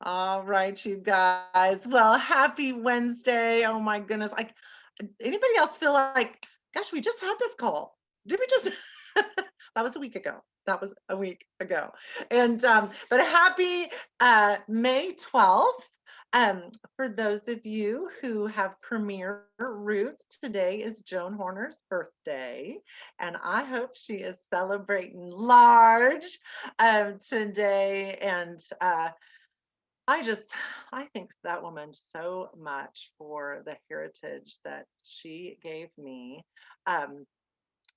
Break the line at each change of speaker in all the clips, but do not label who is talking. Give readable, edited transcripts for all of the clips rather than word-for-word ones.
All right, you guys. Well, happy Wednesday. Oh my goodness. Anybody else feel like, gosh, we just had this call. Did we just that was a week ago. That was a week ago. And but happy May 12th. For those of you who have Premier roots, today is Joan Horner's birthday, and I hope she is celebrating large today. And I just, I thank that woman so much for the heritage that she gave me. Um,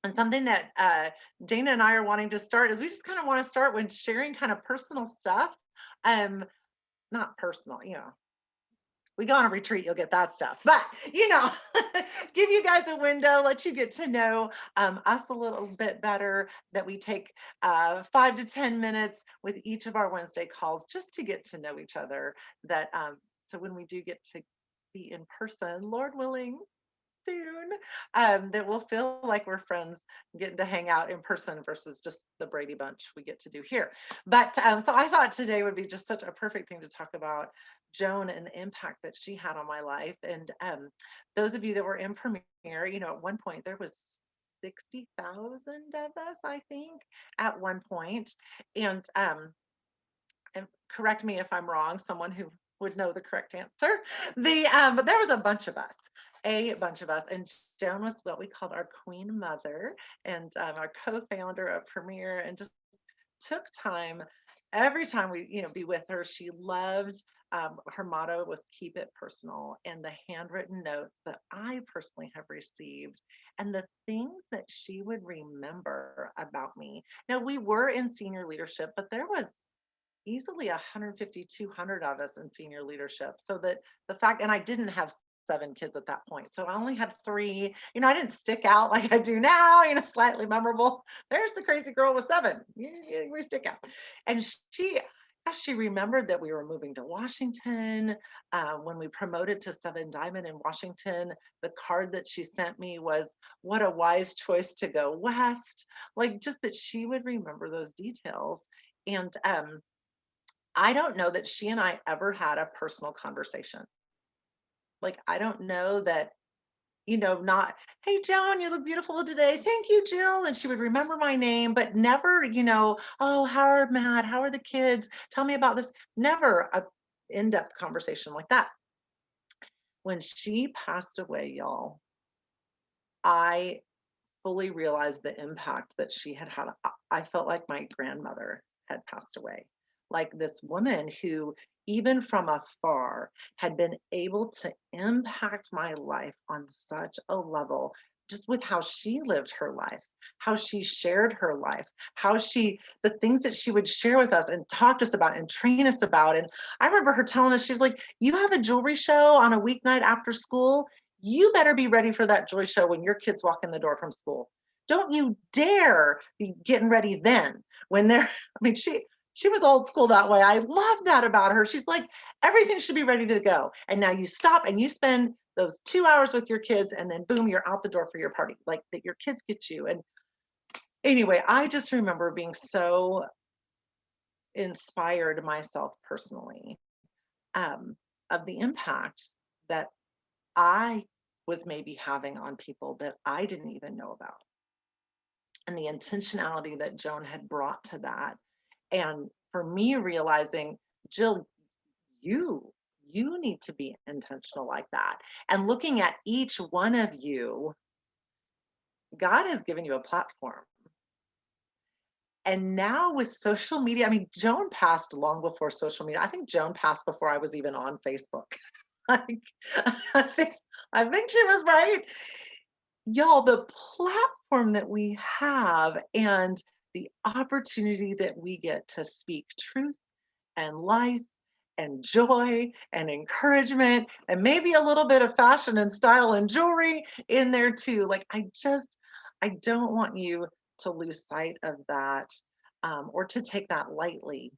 and something that Dana and I are wanting to start is we just kind of want to start when sharing kind of personal stuff. Um, Not personal, we go on a retreat, you'll get that stuff. But, give you guys a window, let you get to know us a little bit better, that we take 5 to 10 minutes with each of our Wednesday calls just to get to know each other. So when we do get to be in person, Lord willing, soon, that we'll feel like we're friends getting to hang out in person versus just the Brady Bunch we get to do here. But so I thought today would be just such a perfect thing to talk about Joan and the impact that she had on my life. And those of you that were in Premiere, at one point there was 60,000 of us, I think, at one point. And correct me if I'm wrong, someone who would know the correct answer. But there was a bunch of us, and Joan was what we called our queen mother, and our co-founder of Premiere, and just took time every time we be with her. She loved, her motto was keep it personal, and the handwritten notes that I personally have received and the things that she would remember about me. Now, we were in senior leadership, but there was easily 150, 200 of us in senior leadership. So that the fact, and I didn't have 7 kids at that point. So I only had 3. I didn't stick out like I do now, slightly memorable. There's the crazy girl with 7. We stick out. And she remembered that we were moving to Washington. When we promoted to 7 Diamond in Washington, the card that she sent me was, "What a wise choice to go west." Like, just that she would remember those details. And I don't know that she and I ever had a personal conversation. Like, I don't know that, not, "Hey, Joan, you look beautiful today. Thank you, Jill." And she would remember my name, but never, "Oh, how are Matt? How are the kids? Tell me about this." Never a in-depth conversation like that. When she passed away, y'all, I fully realized the impact that she had had. I felt like my grandmother had passed away. Like this woman who, even from afar, had been able to impact my life on such a level, just with how she lived her life, how she shared her life, the things that she would share with us and talk to us about and train us about. And I remember her telling us, she's like, "You have a jewelry show on a weeknight after school. You better be ready for that jewelry show when your kids walk in the door from school. Don't you dare be getting ready then when they're," I mean, she was old school that way. I love that about her. She's like, "Everything should be ready to go. And now you stop and you spend those 2 hours with your kids, and then boom, you're out the door for your party. Like that your kids get you." And anyway, I just remember being so inspired myself personally, um, of the impact that I was maybe having on people that I didn't even know about, and the intentionality that Joan had brought to that. And for me, realizing, "Jill, you need to be intentional like that." And looking at each one of you, God has given you a platform. And now with social media, I mean, Joan passed long before social media. I think Joan passed before I was even on Facebook. Like, I think, I think she was right. Y'all, the platform that we have and the opportunity that we get to speak truth and life and joy and encouragement, and maybe a little bit of fashion and style and jewelry in there too. Like, I don't want you to lose sight of that, or to take that lightly,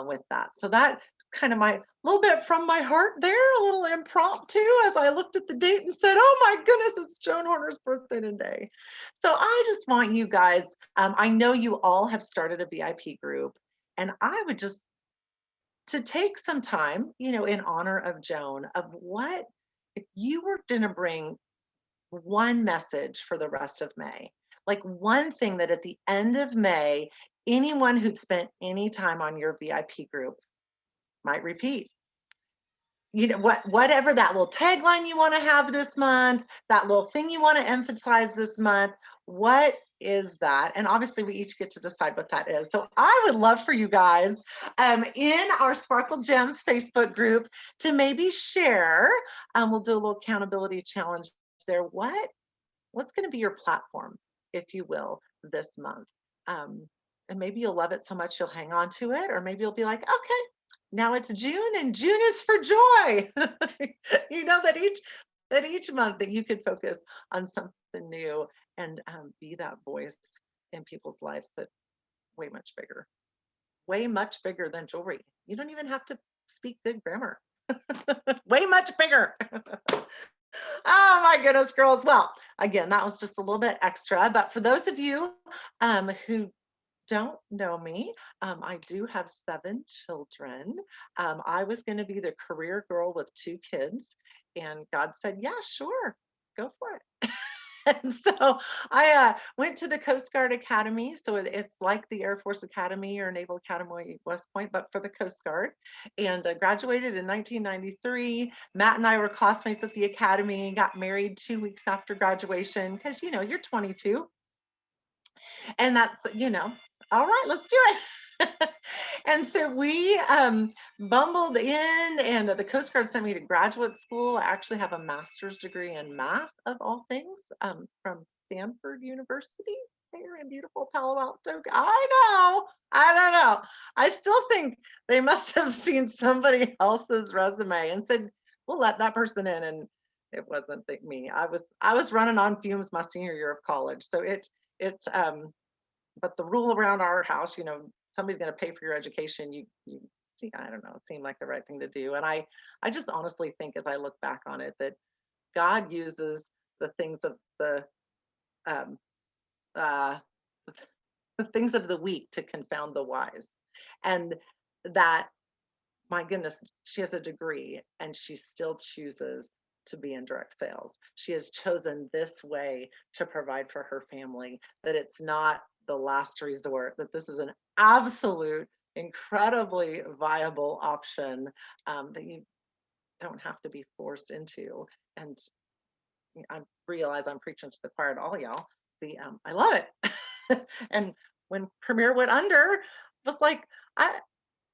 with that. So that kind of my little bit from my heart there, a little impromptu, as I looked at the date and said, "Oh my goodness, it's Joan Horner's birthday today." So I just want you guys, I know you all have started a VIP group, and I would just to take some time, in honor of Joan, of what if you were going to bring one message for the rest of May, like one thing that at the end of May, anyone who'd spent any time on your VIP group might repeat. Whatever that little tagline you want to have this month, that little thing you want to emphasize this month, what is that? And obviously we each get to decide what that is. So I would love for you guys in our Sparkle Gems Facebook group to maybe share, we'll do a little accountability challenge there. What's going to be your platform, if you will, this month? And maybe you'll love it so much you'll hang on to it, or maybe you'll be like, okay, now it's June and June is for joy. that each month that you could focus on something new and be that voice in people's lives that way much bigger than jewelry. You don't even have to speak good grammar. Way much bigger. Oh my goodness, girls. Well, again, that was just a little bit extra, but for those of you who don't know me, I do have 7 children. I was going to be the career girl with 2 kids, and God said, yeah, sure, go for it. And so I went to the Coast Guard Academy. So it's like the Air Force Academy or Naval Academy West Point, but for the Coast Guard. And graduated in 1993. Matt and I were classmates at the academy, got married 2 weeks after graduation because, you're 22. And that's, all right, let's do it. And so we bumbled in, and the Coast Guard sent me to graduate school. I actually have a master's degree in math, of all things, from Stanford University here in beautiful Palo Alto. I don't know. I still think they must have seen somebody else's resume and said, we'll let that person in. And it wasn't me. I was running on fumes my senior year of college. So it's but the rule around our house, somebody's going to pay for your education. You see, I don't know, it seemed like the right thing to do. And I just honestly think, as I look back on it, that God uses the things of um, uh, the things of the weak to confound the wise. And that, my goodness, she has a degree and she still chooses to be in direct sales. She has chosen this way to provide for her family, that it's not the last resort, that this is an absolute, incredibly viable option that you don't have to be forced into. And I realize I'm preaching to the choir to all y'all. I love it. And when Premier went under, it was like, I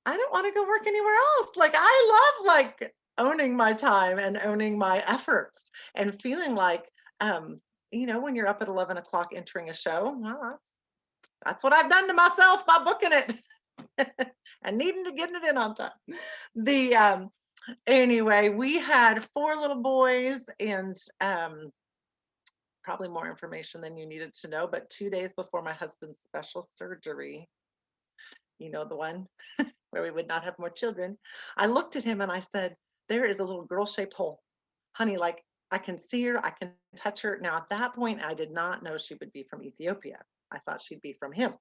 don't want to go work anywhere else. Like, I love like owning my time and owning my efforts and feeling like, when you're up at 11 o'clock entering a show, well, that's what I've done to myself by booking it and needing to get it in on time. Anyway, we had 4 little boys, and probably more information than you needed to know, but 2 days before my husband's special surgery, the one where we would not have more children, I looked at him and I said, there is a little girl-shaped hole. Honey, like, I can see her, I can touch her. Now, at that point, I did not know she would be from Ethiopia. I thought she'd be from him.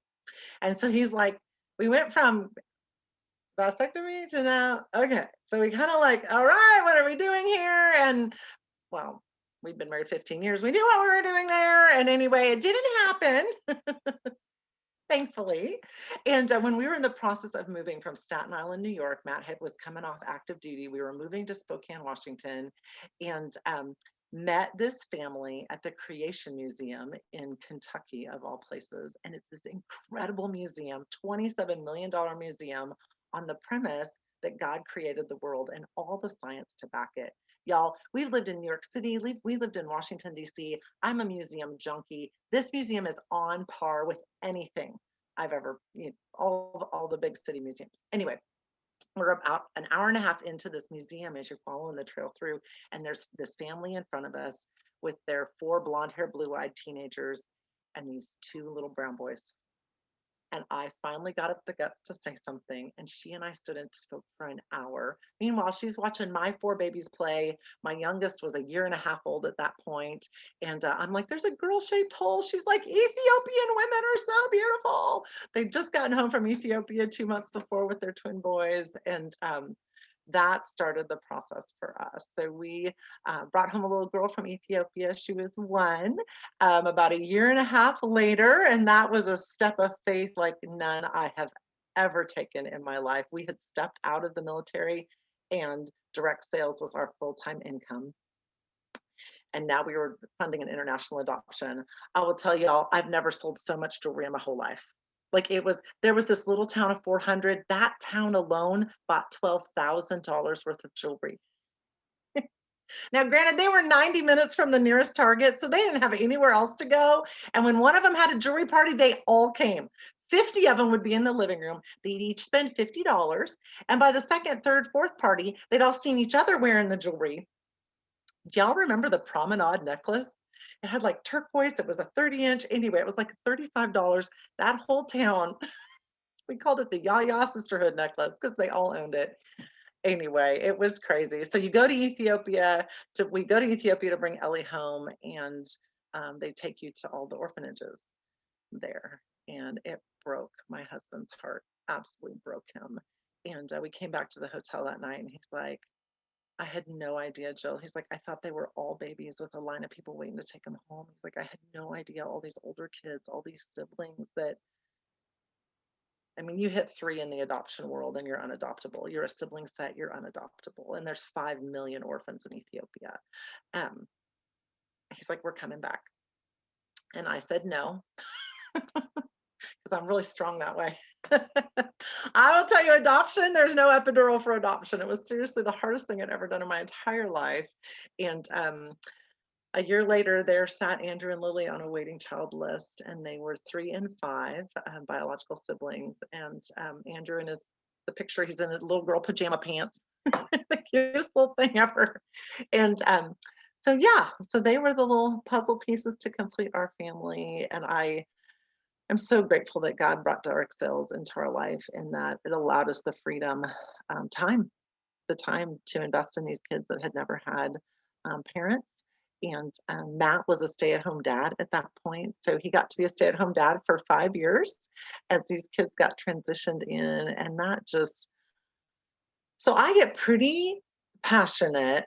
And so he's like, we went from vasectomy to now, okay. So we kind of like, all right, what are we doing here? And well, we've been married 15 years. We knew what we were doing there. And anyway, it didn't happen. Thankfully. And when we were in the process of moving from Staten Island, New York, Matt was coming off active duty. We were moving to Spokane, Washington, and met this family at the Creation Museum in Kentucky, of all places. And it's this incredible museum, $27 million museum, on the premise that God created the world and all the science to back it. Y'all, we've lived in New York City, we lived in Washington, D.C. I'm a museum junkie. This museum is on par with anything I've ever, all the big city museums. Anyway, we're about an hour and a half into this museum as you're following the trail through, and there's this family in front of us with their 4 blonde hair, blue eyed teenagers and these 2 little brown boys. And I finally got up the guts to say something, and she and I stood and spoke for an hour. Meanwhile, she's watching my four babies play. My youngest was a year and a half old at that point, and I'm like, "There's a girl-shaped hole." She's like, "Ethiopian women are so beautiful." They'd just gotten home from Ethiopia 2 months before with their twin boys, and that started the process for us. So we brought home a little girl from Ethiopia. She was one, about a year and a half later, and that was a step of faith like none I have ever taken in my life. We had stepped out of the military, and direct sales was our full-time income. And now we were funding an international adoption. I will tell y'all, I've never sold so much jewelry in my whole life. Like there was this little town of 400. That town alone bought $12,000 worth of jewelry. Now, granted, they were 90 minutes from the nearest Target, so they didn't have anywhere else to go. And when one of them had a jewelry party, they all came. 50 of them would be in the living room. They'd each spend $50. And by the second, third, fourth party, they'd all seen each other wearing the jewelry. Do y'all remember the promenade necklace? It had like turquoise. It was a 30-inch. Anyway, it was like $35. That whole town, we called it the Yaya Sisterhood necklace because they all owned it. Anyway, it was crazy. So you go to Ethiopia we go to Ethiopia to bring Ellie home, and they take you to all the orphanages there. And it broke my husband's heart, absolutely broke him. And we came back to the hotel that night, and he's like, I had no idea, Jill. He's like, I thought they were all babies with a line of people waiting to take them home. He's like, I had no idea all these older kids, all these siblings that, I mean, you hit 3 in the adoption world and you're unadoptable. You're a sibling set, you're unadoptable. And there's 5 million orphans in Ethiopia. Um, he's like, we're coming back. And I said no, because I'm really strong that way. I will tell you, adoption, there's no epidural for adoption. It was seriously the hardest thing I'd ever done in my entire life. And a year later, there sat Andrew and Lily on a waiting child list, and they were 3 and 5 biological siblings. And Andrew, in the picture, he's in a little girl pajama pants, the cutest little thing ever. And so yeah, so they were the little puzzle pieces to complete our family. And I'm so grateful that God brought direct sales into our life, and that it allowed us the freedom, the time to invest in these kids that had never had parents. And Matt was a stay-at-home dad at that point. So he got to be a stay-at-home dad for 5 years as these kids got transitioned in. And that just, so I get pretty passionate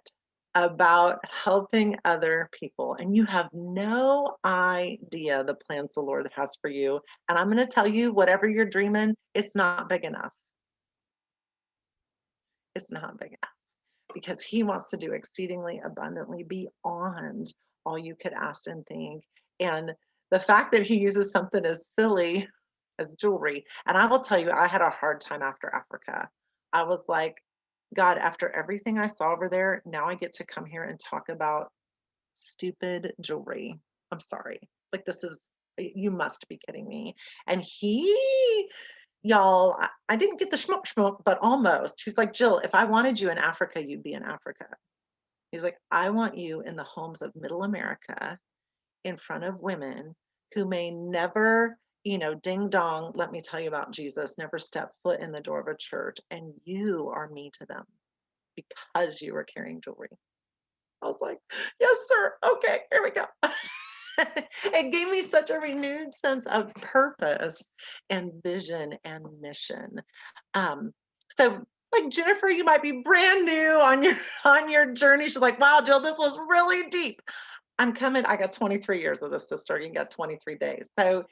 about helping other people. And you have no idea the plans the Lord has for you. And I'm going to tell you, whatever you're dreaming, it's not big enough. It's not big enough, because he wants to do exceedingly abundantly beyond all you could ask and think. And the fact that he uses something as silly as jewelry, and I will tell you, I had a hard time after Africa. I was like, God, after everything I saw over there, now I get to come here and talk about stupid jewelry. I'm sorry. Like, you must be kidding me. And y'all, I didn't get the schmuck, but almost. He's like, Jill, if I wanted you in Africa, you'd be in Africa. He's like, I want you in the homes of middle America, in front of women who may never, ding dong, let me tell you about Jesus, never step foot in the door of a church. And you are me to them because you are carrying jewelry. I was like, yes, sir. Okay, here we go. It gave me such a renewed sense of purpose and vision and mission. So like Jennifer, you might be brand new on your journey. She's like, wow, Jill, this was really deep. I'm coming. I got 23 years of this, sister. You got 23 days. So,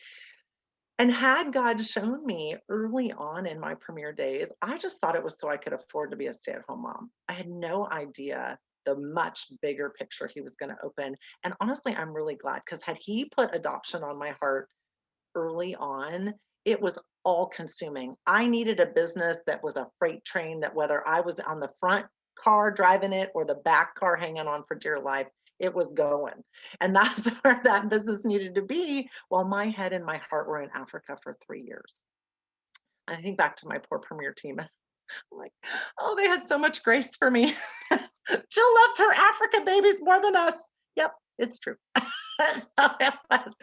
and had God shown me early on in my premier days, I just thought it was so I could afford to be a stay-at-home mom. I had no idea the much bigger picture he was going to open. And honestly, I'm really glad, because had he put adoption on my heart early on, it was all consuming. I needed a business that was a freight train, that whether I was on the front car driving it or the back car hanging on for dear life, it was going. And that's where that business needed to be, while my head and my heart were in Africa for 3 years. I think back to my poor premier team. I'm like, oh, they had so much grace for me. Jill loves her Africa babies more than us. Yep, it's true. So it was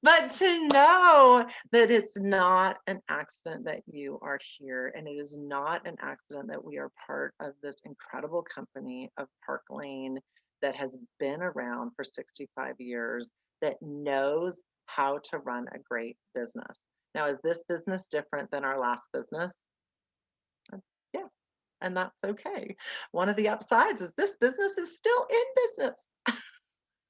but to know that it's not an accident that you are here, and it is not an accident that we are part of this incredible company of Park Lane that has been around for 65 years, that knows how to run a great business. Now, is this business different than our last business? Yes, and that's okay. One of the upsides is this business is still in business.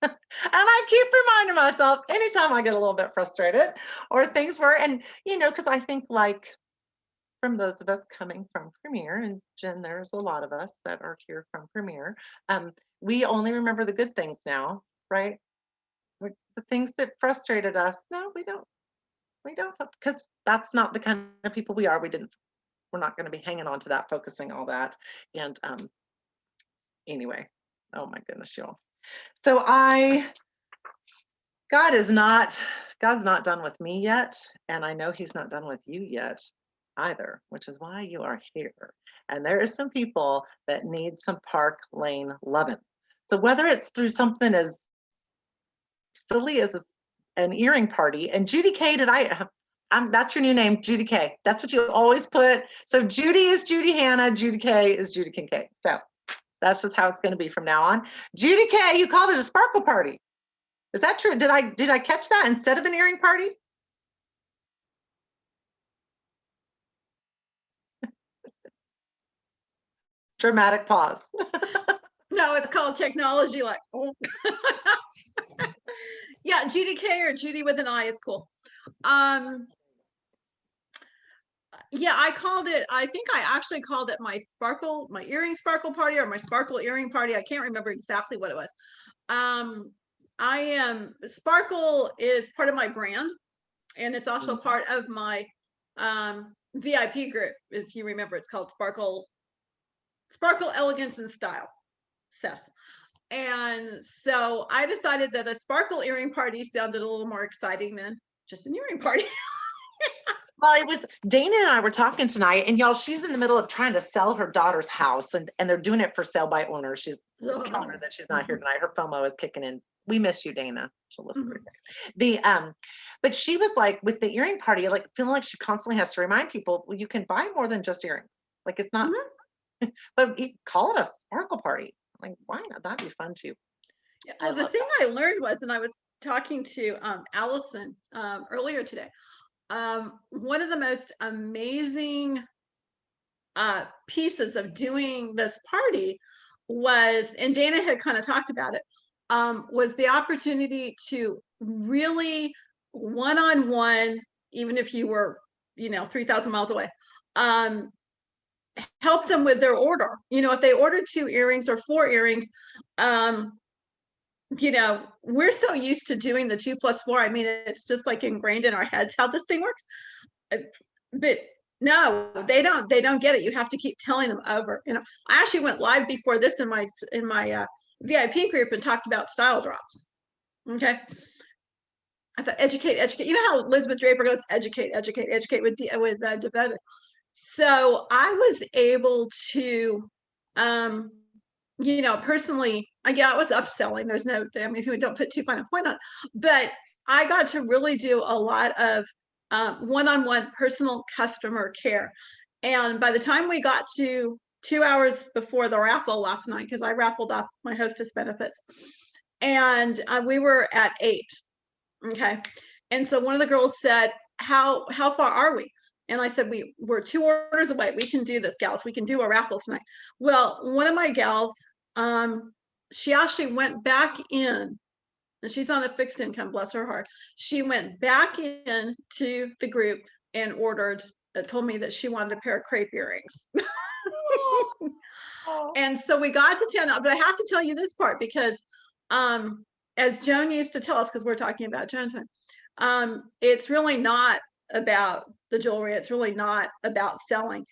And I keep reminding myself anytime I get a little bit frustrated or things were, and because I think like from those of us coming from Premier, and Jen, there's a lot of us that are here from Premier, we only remember the good things now, right? The things that frustrated us, no, we don't, because that's not the kind of people we are. We're not going to be hanging on to that, focusing all that. And anyway, oh my goodness, y'all. So God's not done with me yet, and I know he's not done with you yet either, which is why you are here. And there are some people that need some Park Lane loving. So whether it's through something as silly as an earring party, and Judy K, that's your new name, Judy K. That's what you always put. So Judy is Judy Hannah, Judy K is Judy Kincaid. So that's just how it's going to be from now on. Judy K, you called it a sparkle party. Is that true? Did I catch that instead of an earring party? Dramatic pause.
No, it's called technology. Like, oh. Yeah, Judy K or Judy with an I is cool. Yeah, I think I actually called it my earring sparkle party, or my sparkle earring party. I can't remember exactly what it was. Sparkle is part of my brand, and it's also part of my VIP group. If you remember, it's called Sparkle Elegance and Style, Seth. And so I decided that a sparkle earring party sounded a little more exciting than just an earring party.
Well, it was Dana and I were talking tonight, and y'all, she's in the middle of trying to sell her daughter's house, and they're doing it for sale by owner. She's telling her that she's not here tonight. Her FOMO is kicking in. We miss you, Dana. She'll listen to the but she was like, with the earring party, like feeling like she constantly has to remind people, well, you can buy more than just earrings. Like it's not, but call it a sparkle party. Like, why not? That'd be fun too.
Yeah, well, the thing I learned was, and I was talking to Allison earlier today, one of the most amazing pieces of doing this party was, and Dana had kind of talked about it, was the opportunity to really one-on-one, even if you were 3,000 miles away, help them with their order. If they ordered 2 earrings or 4 earrings, we're so used to doing the 2 + 4. I mean, it's just like ingrained in our heads how this thing works. But no, they don't get it. You have to keep telling them over. I actually went live before this in my VIP group and talked about style drops. Okay. I thought educate. You know how Elizabeth Draper goes, educate with Devoted. So I was able to, personally, it was upselling. There's no, if you don't put too fine a point on it, but I got to really do a lot of one-on-one personal customer care. And by the time we got to 2 hours before the raffle last night, because I raffled off my hostess benefits, and we were at 8. Okay. And so one of the girls said, how far are we? And I said, we're 2 orders away. We can do this, gals. We can do a raffle tonight. Well, one of my gals, she actually went back in, and she's on a fixed income, bless her heart. She went back in to the group and told me that she wanted a pair of crepe earrings. And so we got to 10, but I have to tell you this part because as Joan used to tell us, because we're talking about Joan time, it's really not about the jewelry. It's really not about selling.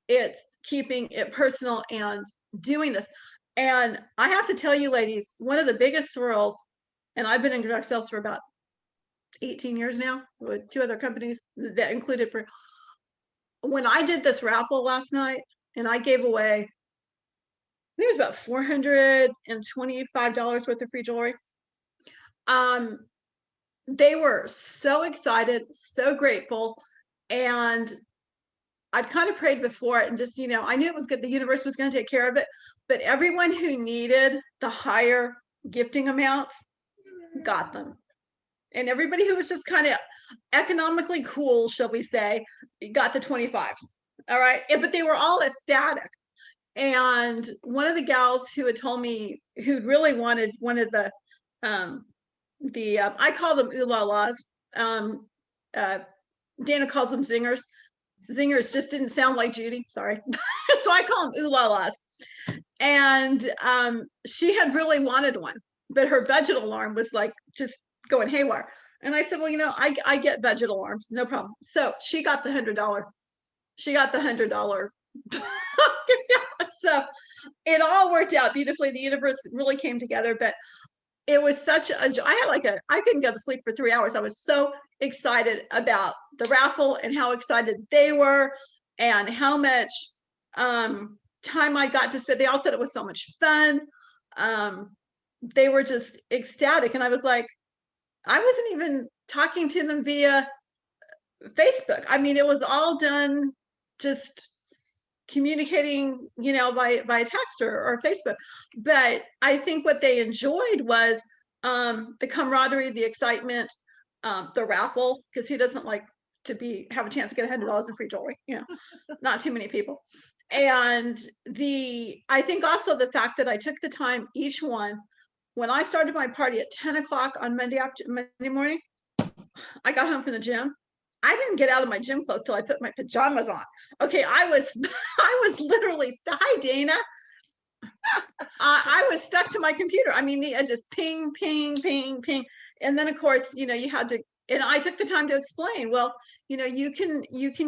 It's keeping it personal and doing this. And I have to tell you, ladies, one of the biggest thrills, and I've been in direct sales for about 18 years now with 2 other companies that included, when I did this raffle last night and I gave away, I think it was about $425 worth of free jewelry. They were so excited, so grateful, and I'd kind of prayed before it and just, I knew it was good. The universe was going to take care of it, but everyone who needed the higher gifting amounts got them. And everybody who was just kind of economically cool, shall we say, got the 25s. All right. But they were all ecstatic. And one of the gals who had told me, who'd really wanted one of the I call them ooh la las. Dana calls them zingers. Zingers just didn't sound like Judy. Sorry. So I call them ooh la las. And she had really wanted one, but her budget alarm was like just going haywire. And I said, well, I get budget alarms, no problem. So she got the $100. She got the $100. So it all worked out beautifully. The universe really came together, but it was such a joy. I couldn't go to sleep for 3 hours. I was so excited about the raffle and how excited they were and how much time I got to spend. They all said it was so much fun. They were just ecstatic. And I was like, I wasn't even talking to them via Facebook. I mean, it was all done just communicating, by text or Facebook. But I think what they enjoyed was the camaraderie, the excitement, the raffle, because who doesn't like to have a chance to get $100 in free jewelry? Not too many people. And I think also the fact that I took the time, each one, when I started my party at 10 o'clock on Monday morning, I got home from the gym. I didn't get out of my gym clothes till I put my pajamas on. Okay, I was literally, hi Dana. I was stuck to my computer. I mean, just ping, ping, ping, ping. And then of course, you had to, and I took the time to explain, well, you can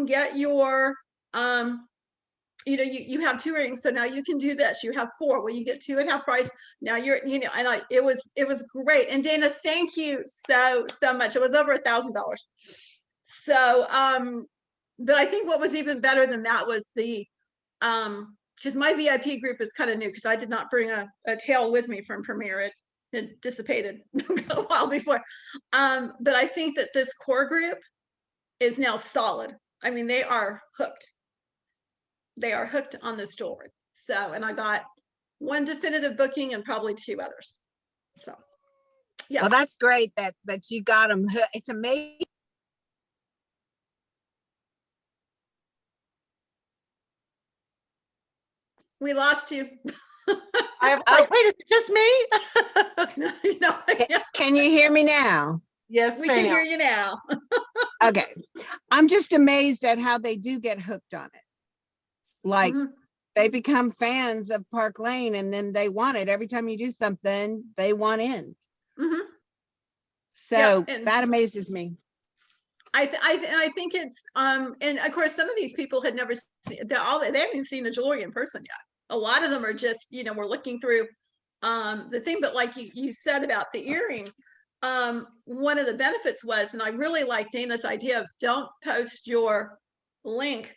get your, you have 2 rings, so now you can do this. You have 4. Well, you get 2 at half price. Now you're, and it was great. And Dana, thank you so much. It was over $1,000. So, but I think what was even better than that was because my VIP group is kind of new, because I did not bring a tail with me from Premier. It dissipated a while before. But I think that this core group is now solid. I mean, they are hooked. They are hooked on this jewelry. So, and I got 1 definitive booking and probably 2 others. So, yeah.
Well, that's great that you got them. It's amazing.
We lost you.
I was like, wait, is it just me?
No,
Can you hear me now?
Yes,
we can hear
ma'am.
you now.
Okay. I'm just amazed at how they do get hooked on it. Like
Mhm.
they become fans of Park Lane, and then they want it. Every time you do something, they want in.
Mhm.
So
Yeah, and
that amazes me.
I think it's and of course some of these people had never seen they haven't even seen the jewelry in person yet. A lot of them are just, we're looking through the thing. But like you said about the earrings, one of the benefits was, and I really like Dana's idea of, don't post your link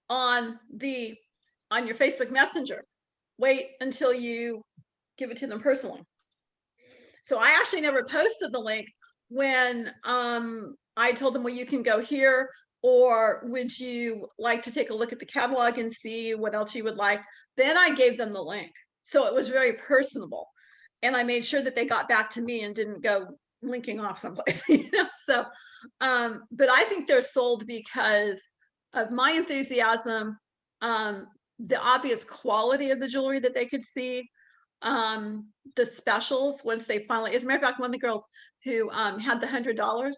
on your Facebook Messenger. Wait until you give it to them personally. So I actually never posted the link when I told them, well, you can go here, or would you like to take a look at the catalog and see what else you would like? Then I gave them the link. So it was very personable. And I made sure that they got back to me and didn't go linking off someplace. So, but I think they're sold because of my enthusiasm, the obvious quality of the jewelry that they could see, the specials once they finally, as a matter of fact, one of the girls who had the $100,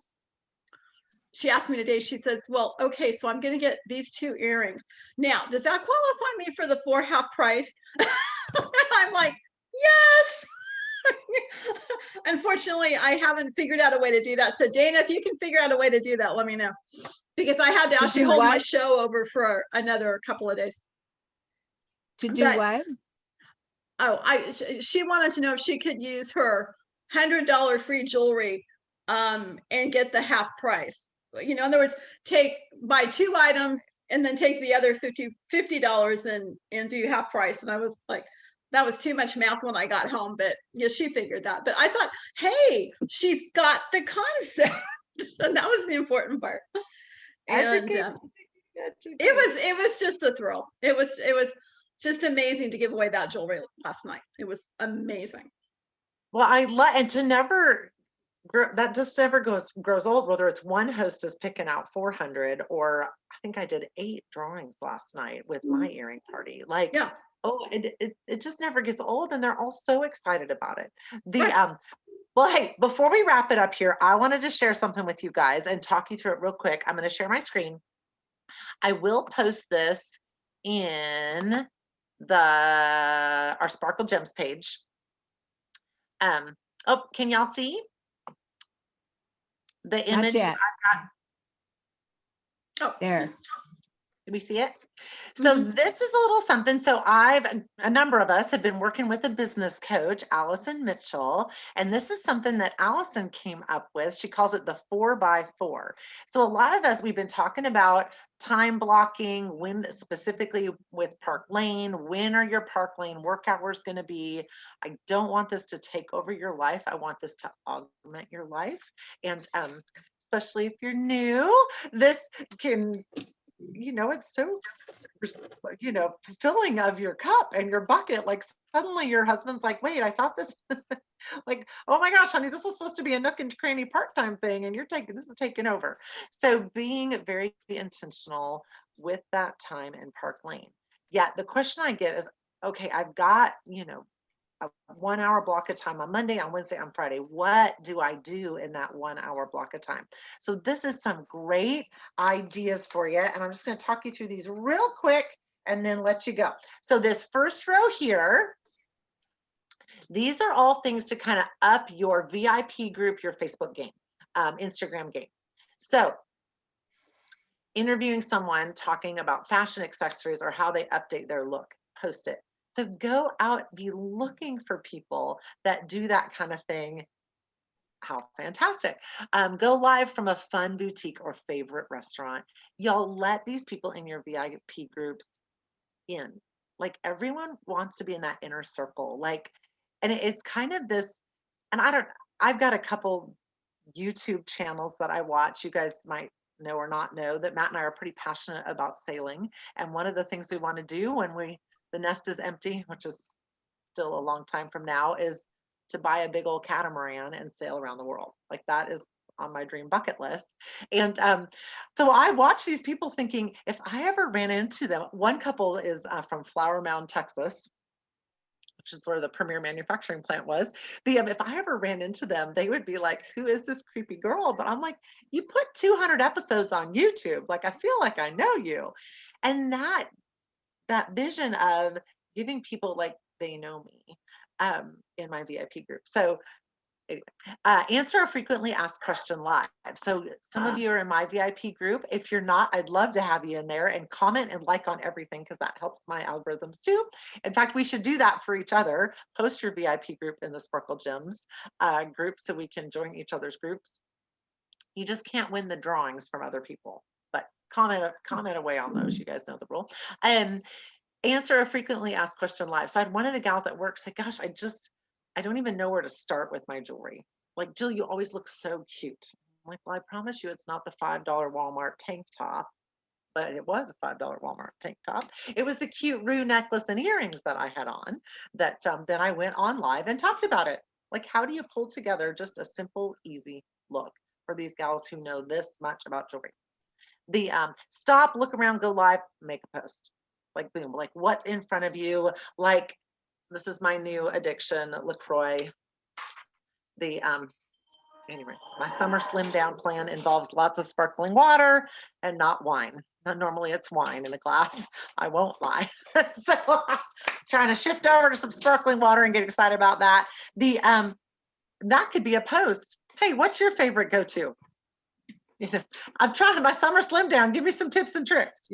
she asked me today, she says, well, okay, so I'm going to get these 2 earrings. Now, does that qualify me for the 4 half price? I'm like, yes. Unfortunately, I haven't figured out a way to do that. So Dana, if you can figure out a way to do that, let me know, because I had to actually hold my show over for another couple of days.
To do what?
Oh, she wanted to know if she could use her $100 free jewelry and get the half price. In other words, buy 2 items and then take the other $50 and do half price. And I was like, that was too much mouth when I got home, but yeah, she figured that. But I thought, hey, she's got the concept. And that was the important part. And
Educate,
it was just a thrill. It was just amazing to give away that jewelry last night. It was amazing.
Well, and to never that just never grows old, whether it's one hostess picking out 400, or I think I did 8 drawings last night with my earring party. Like,
Yeah.
oh, it just never gets old, and they're all so excited about it.
Right.
Well, hey, before we wrap it up here, I wanted to share something with you guys and talk you through it real quick. I'm going to share my screen. I will post this in our Sparkle Gems page. Oh, can y'all see the image?
Not yet.
Oh,
There.
Can we see it? So this is a little something. So a number of us have been working with a business coach, Allison Mitchell, and this is something that Allison came up with. She calls it the 4x4. So a lot of us, we've been talking about time blocking, when specifically with Park Lane, when are your Park Lane work hours going to be? I don't want this to take over your life. I want this to augment your life. And especially if you're new, this can, it's so, filling of your cup and your bucket. Like suddenly your husband's like, wait, I thought this, like, oh my gosh, honey, this was supposed to be a nook and cranny part-time thing, and this is taking over. So being very intentional with that time in Park Lane. Yeah, the question I get is, okay, I've got, a 1 hour block of time on Monday, on Wednesday, on Friday. What do I do in that 1 hour block of time? So this is some great ideas for you. And I'm just going to talk you through these real quick and then let you go. So this first row here, these are all things to kind of up your VIP group, your Facebook game, Instagram game. So interviewing someone, talking about fashion accessories or how they update their look, post it. So go out, be looking for people that do that kind of thing. How fantastic. Go live from a fun boutique or favorite restaurant. Y'all let these people in your VIP groups in. Like everyone wants to be in that inner circle. Like, and it's kind of this, and I've got a couple YouTube channels that I watch. You guys might know or not know that Matt and I are pretty passionate about sailing. And one of the things we want to do when the nest is empty, which is still a long time from now, is to buy a big old catamaran and sail around the world. Like that is on my dream bucket list. And so I watch these people thinking, if I ever ran into them, one couple is from Flower Mound, Texas, which is where the Premier manufacturing plant was. If I ever ran into them, they would be like, who is this creepy girl? But I'm like, you put 200 episodes on YouTube. Like, I feel like I know you. And that vision of giving people like they know me in my VIP group. So anyway, answer a frequently asked question live. So some of you are in my VIP group. If you're not, I'd love to have you in there and comment and like on everything, because that helps my algorithms too. In fact, we should do that for each other. Post your VIP group in the Sparkle Gems group so we can join each other's groups. You just can't win the drawings from other people, but comment away on those. You guys know the rule. Answer a frequently asked question live. So I had one of the gals at work say, gosh, I don't even know where to start with my jewelry. Like, Jill, you always look so cute. I'm like, well, I promise you it's not the $5 Walmart tank top, but it was a $5 Walmart tank top. It was the cute Rue necklace and earrings that I had on that then I went on live and talked about it. Like, how do you pull together just a simple, easy look for these gals who know this much about jewelry? The stop, look around, go live, make a post. Like, boom, like what's in front of you? Like, this is my new addiction, LaCroix. Anyway, my summer slim down plan involves lots of sparkling water and not wine. Normally it's wine in a glass. I won't lie. So trying to shift over to some sparkling water and get excited about that. That could be a post. Hey, what's your favorite go-to? I'm trying my summer slim down. Give me some tips and tricks,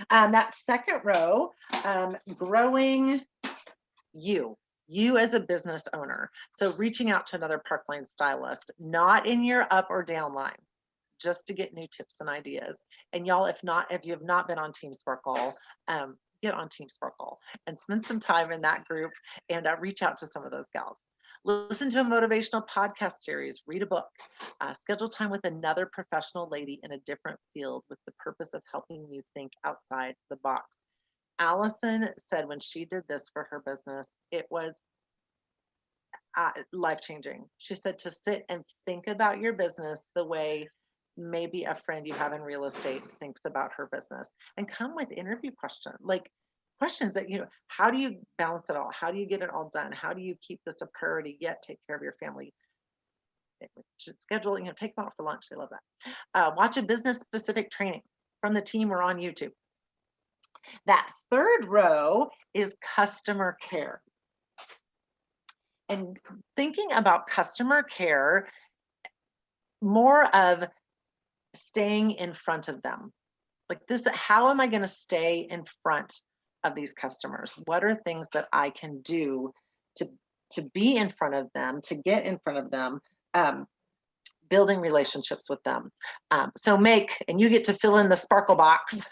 That second row, growing you as a business owner. So reaching out to another Park Lane stylist, not in your up or down line, just to get new tips and ideas. And y'all, if you have not been on Team Sparkle, get on Team Sparkle and spend some time in that group and reach out to some of those gals. Listen to a motivational podcast series, read a book, schedule time with another professional lady in a different field with the purpose of helping you think outside the box. Allison said when she did this for her business, it was life-changing. She said to sit and think about your business the way maybe a friend you have in real estate thinks about her business, and come with interview questions, like questions that, how do you balance it all? How do you get it all done? How do you keep this a priority yet take care of your family? Should schedule, take them out for lunch. They love that. Watch a business specific training from the team or on YouTube. That third row is customer care. And thinking about customer care, more of staying in front of them. Like this, how am I going to stay in front of these customers? What are things that I can do to be in front of them, to get in front of them, building relationships with them. So and you get to fill in the Sparkle box,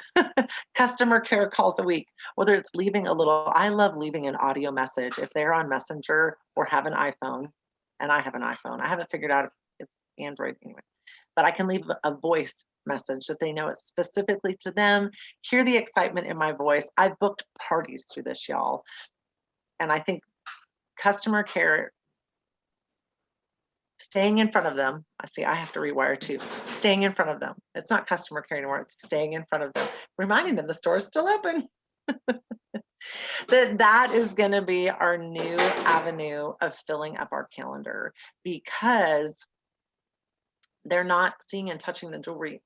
customer care calls a week, whether it's leaving I love leaving an audio message if they're on Messenger or have an iPhone, and I have an iPhone. I haven't figured out if it's Android anyway, but I can leave a voice message that they know it's specifically to them, hear the excitement in my voice. I've booked parties through this, y'all. And I think customer care, staying in front of them. I have to rewire too. Staying in front of them. It's not customer care anymore. It's staying in front of them, reminding them the store is still open. that is going to be our new avenue of filling up our calendar, because they're not seeing and touching the jewelry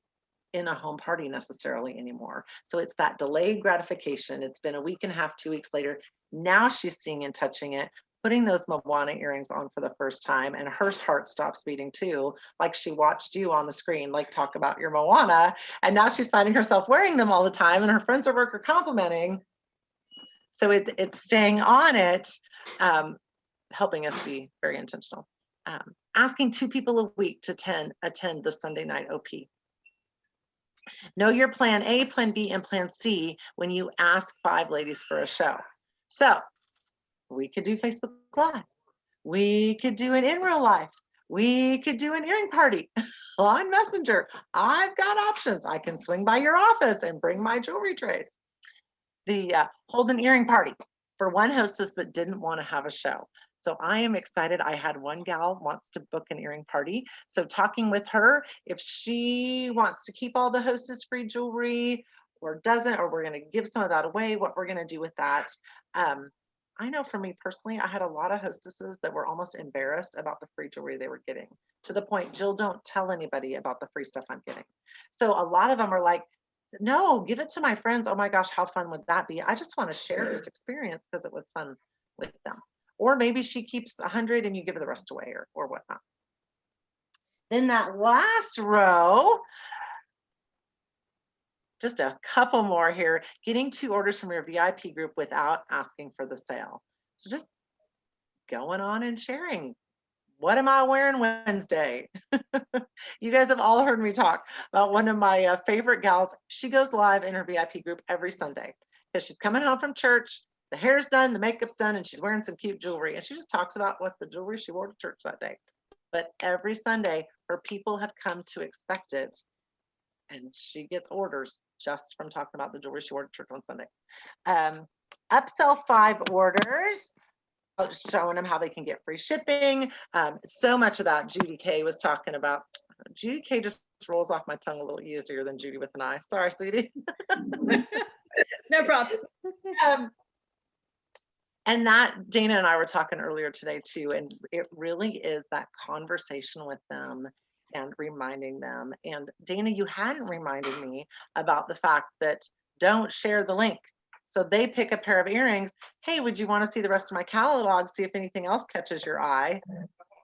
in a home party necessarily anymore. So it's that delayed gratification. It's been a week and a half, 2 weeks later. Now she's seeing and touching it, putting those Moana earrings on for the first time, and her heart stops beating too, like she watched you on the screen, like talk about your Moana, and now she's finding herself wearing them all the time, and her friends at work are complimenting. So it's staying on it, helping us be very intentional. Asking 2 people a week to attend the Sunday night OP. Know your plan A, plan B, and plan C when you ask 5 ladies for a show. So we could do Facebook Live. We could do it in real life. We could do an earring party on Messenger. I've got options. I can swing by your office and bring my jewelry trays. Hold an earring party for one hostess that didn't want to have a show. So I am excited. I had one gal wants to book an earring party. So talking with her, if she wants to keep all the hostess free jewelry or doesn't, or we're going to give some of that away, what we're going to do with that. I know for me personally, I had a lot of hostesses that were almost embarrassed about the free jewelry they were getting, to the point, Jill, don't tell anybody about the free stuff I'm getting. So a lot of them are like, no, give it to my friends. Oh my gosh, how fun would that be? I just want to share this experience because it was fun with them. Or maybe she keeps 100 and you give her the rest away, or whatnot. Then that last row, just a couple more here, getting 2 orders from your VIP group without asking for the sale. So just going on and sharing. What am I wearing Wednesday? You guys have all heard me talk about one of my favorite gals. She goes live in her VIP group every Sunday because she's coming home from church. The hair's done, the makeup's done, and she's wearing some cute jewelry. And she just talks about what the jewelry she wore to church that day. But every Sunday, her people have come to expect it. And she gets orders just from talking about the jewelry she wore to church on Sunday. Upsell 5 orders, showing them how they can get free shipping. So much of that Judy K was talking about. Judy K just rolls off my tongue a little easier than Judy with an I. Sorry, sweetie.
No problem.
And that Dana and I were talking earlier today too, and it really is that conversation with them and reminding them. And Dana, you hadn't reminded me about the fact that don't share the link. So they pick a pair of earrings. Hey, would you want to see the rest of my catalog? See if anything else catches your eye.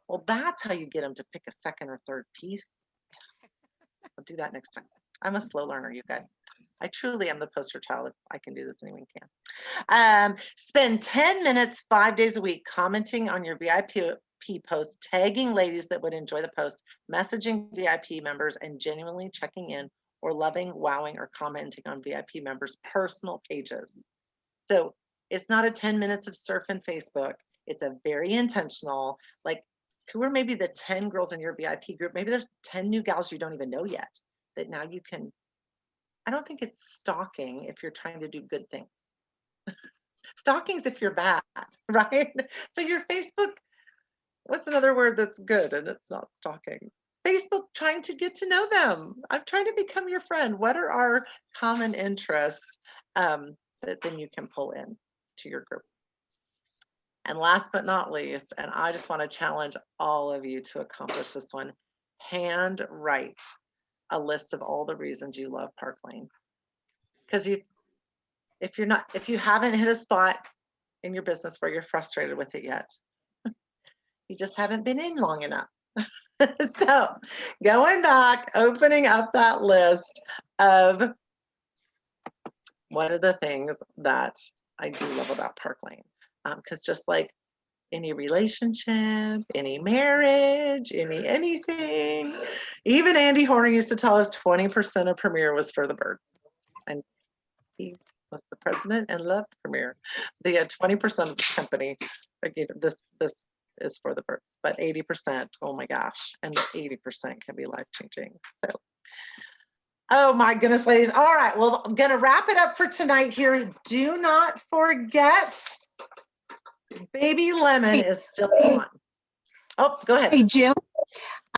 Well, that's how you get them to pick a second or third piece. I'll do that next time. I'm a slow learner, you guys. I truly am the poster child. If I can do this, anyone can. Spend 10 minutes 5 days a week commenting on your VIP posts, tagging ladies that would enjoy the post, messaging VIP members, and genuinely checking in or loving, wowing, or commenting on VIP members' personal pages. So it's not a 10 minutes of surfing Facebook. It's a very intentional, like, who are maybe the 10 girls in your VIP group? Maybe there's 10 new gals you don't even know yet that now you can. I don't think it's stalking if you're trying to do good things. Stalking's if you're bad, right? So your Facebook, what's another word that's good and it's not stalking? Facebook, trying to get to know them. I'm trying to become your friend. What are our common interests that then you can pull in to your group? And last but not least, and I just want to challenge all of you to accomplish this one, handwrite a list of all the reasons you love Park Lane. Because if you haven't hit a spot in your business where you're frustrated with it yet, you just haven't been in long enough. So going back, opening up that list of what are the things that I do love about Park Lane. Because just like any relationship, any marriage, anything, even Andy Horner used to tell us 20% of Premier was for the birds. And he was the president and loved Premier. The 20% of the company, again, this is for the birds, but 80%, oh my gosh, and the 80% can be life-changing. So, oh my goodness, ladies. All right, well, I'm gonna wrap it up for tonight here. Do not forget, Baby Lemon is still on. Oh, go ahead.
Hey, Jill.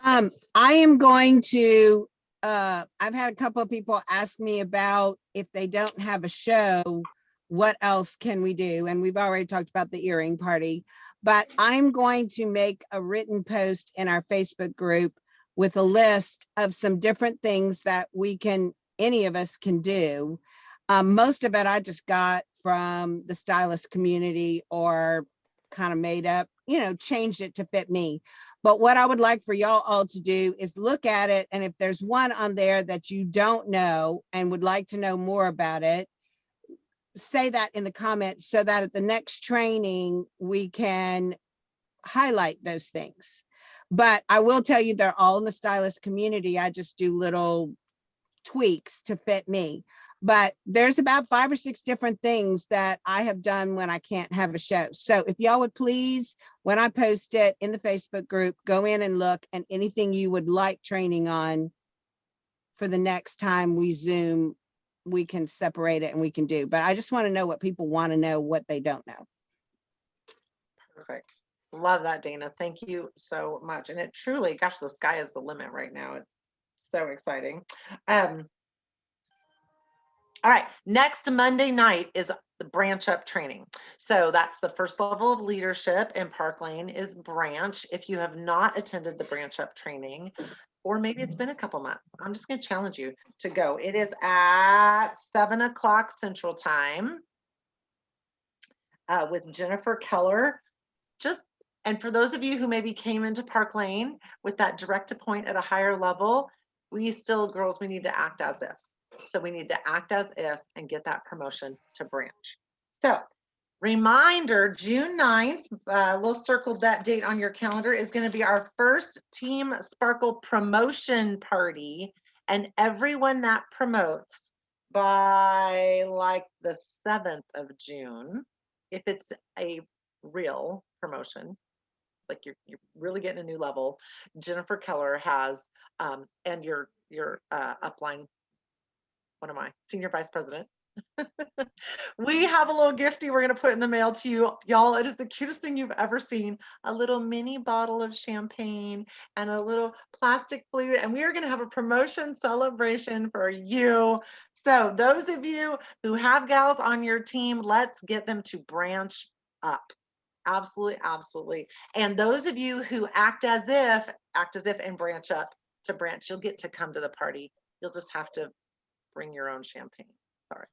I am going to, I've had a couple of people ask me about if they don't have a show, what else can we do? And we've already talked about the earring party, but I'm going to make a written post in our Facebook group with a list of some different things that any of us can do. Most of it I just got from the stylist community or kind of made up, changed it to fit me. But what I would like for y'all all to do is look at it. And if there's one on there that you don't know and would like to know more about it, say that in the comments so that at the next training, we can highlight those things. But I will tell you, they're all in the stylist community. I just do little tweaks to fit me. But there's about 5 or 6 different things that I have done when I can't have a show. So if y'all would please, when I post it in the Facebook group, go in and look, and anything you would like training on for the next time we Zoom, we can separate it and we can do. But I just want to know what people want to know, what they don't know.
Perfect. Love that, Dana. Thank you so much. And it truly, gosh, the sky is the limit right now. It's so exciting. All right, next Monday night is the branch up training. So that's the first level of leadership in Park Lane is branch. If you have not attended the branch up training, or maybe it's been a couple months, I'm just going to challenge you to go. It is at 7 o'clock Central Time with Jennifer Keller. And for those of you who maybe came into Park Lane with that direct to point at a higher level, girls, we need to act as if. So we need to act as if and get that promotion to branch. So reminder, June 9th, we'll circle that date on your calendar, is going to be our first Team Sparkle promotion party. And everyone that promotes by like the 7th of June, if it's a real promotion, like you're really getting a new level, Jennifer Keller has, and your upline, what am I, Senior Vice President. We have a little gifty we're going to put in the mail to you, y'all. It is the cutest thing you've ever seen. A little mini bottle of champagne and a little plastic flute. And we are going to have a promotion celebration for you. So those of you who have gals on your team, let's get them to branch up. Absolutely, absolutely. And those of you who act as if and branch up to branch, you'll get to come to the party. You'll just have to bring your own champagne. Sorry.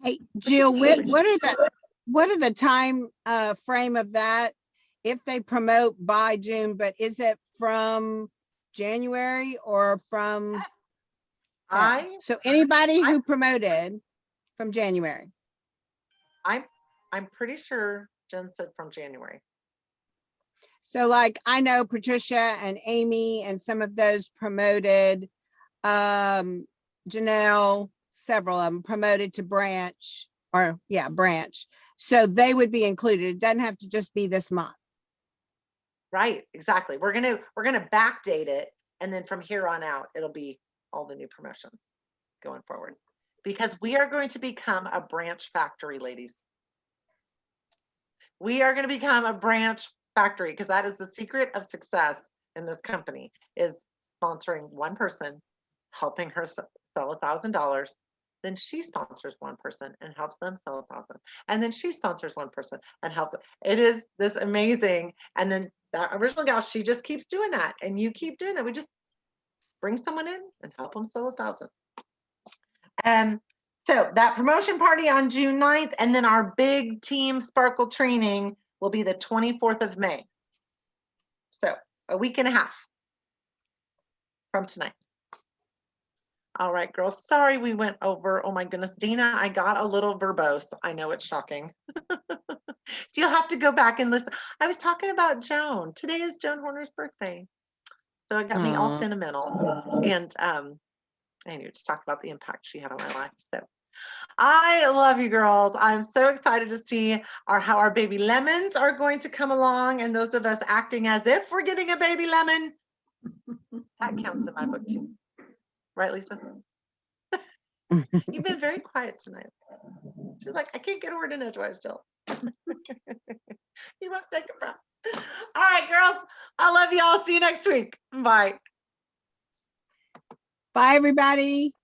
Hey, Jill, what are the time frame of that? If they promote by June, but is it from January or from?
Yes.
So anybody who promoted from January.
I'm pretty sure Jen said from January.
So like I know Patricia and Amy and some of those promoted, Janelle, several of them promoted to branch or yeah, branch. So they would be included. It doesn't have to just be this month.
Right, exactly. We're gonna backdate it, and then from here on out, it'll be all the new promotions going forward. Because we are going to become a branch factory, ladies. We are going to become a branch factory because that is the secret of success in this company, is sponsoring one person, helping her sell $1,000. Then she sponsors one person and helps them sell 1,000. And then she sponsors one person and helps. It is this amazing. And then that original gal, she just keeps doing that. And you keep doing that. We just bring someone in and help them sell 1,000. So that promotion party on June 9th, and then our big team Sparkle training will be the 24th of May. So a week and a half from tonight. All right, girls, sorry we went over. Oh my goodness, Dana, I got a little verbose. I know it's shocking. So you'll have to go back and listen. I was talking about Joan. Today is Joan Horner's birthday. So it got me all
Aw.
sentimental. And anyway, just talk about the impact she had on my life. So I love you girls. I'm so excited to see how our baby lemons are going to come along, and those of us acting as if we're getting a baby lemon. That counts in my book too. Right, Lisa? You've been very quiet tonight. She's like, I can't get a word in edgewise, Jill. You want to take a breath. All right, girls. I love you all. See you next week. Bye.
Bye, everybody.